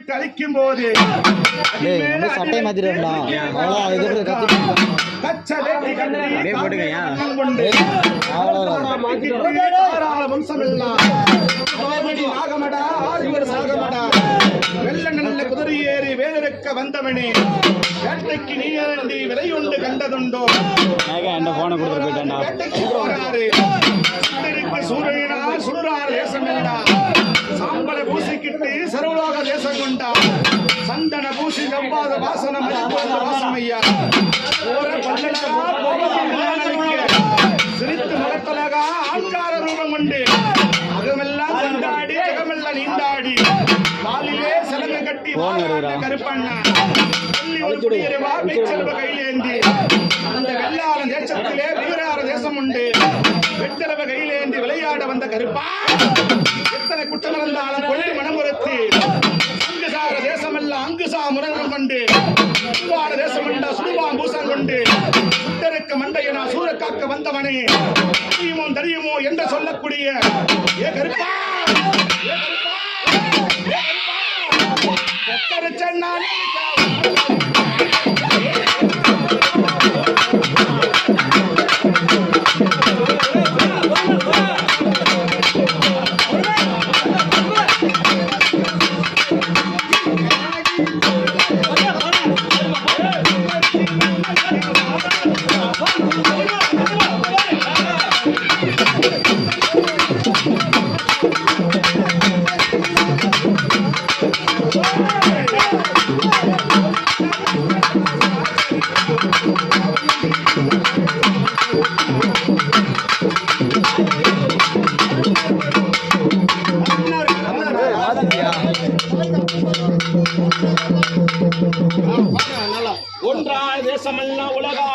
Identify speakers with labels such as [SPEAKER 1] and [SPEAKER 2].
[SPEAKER 1] கழிக்கும் போது
[SPEAKER 2] சட்டை மாத்திரலாம்
[SPEAKER 1] வெள்ள நல்ல குதிரை ஏறி வேலிருக்க வந்தவனே வேட்டைக்கு நீ ஏறி விலை உண்டு கண்டதுண்டோ வேட்டைக்கு போறாரு சூரியனா சுடுறார் தேசம் எல்லாம் சாம்பலை பூசிக்கிட்டு சர்வலோக தேசம் கொண்டா சந்தன பூசி நம்பாத வாசனம் வாசமையா சிரித்து மலத்தலகா ஆங்கார ரூபம் கொண்டு அகமெல்லாம் கொண்டாடி அகமெல்லாம் நீண்டாடி வாலிலே சிலங்க கட்டி கருப்பண்ணா செல்வ கையிலேந்தி அந்த வெள்ளார தேசத்திலே வீரார தேசம் உண்டு வெற்றளவ கையிலேந்தி விளையாட வந்த கருப்பா எத்தனை குற்றம் இருந்தாலும் கொள்ளி மனமுறுத்தி அங்குசார தேசமெல்லாம் அங்குசா முரங்கம் கொண்டு சுடுவார தேசம் என்ற சுடுவாம் பூசம் கொண்டு சுட்டருக்கு மண்டையனா சூரக்காக்க வந்தவனே தெரியுமோ என்று சொல்லக்கூடிய ஏ கருப்பா ஒன்றால் தேசமெல்லாம் உலகால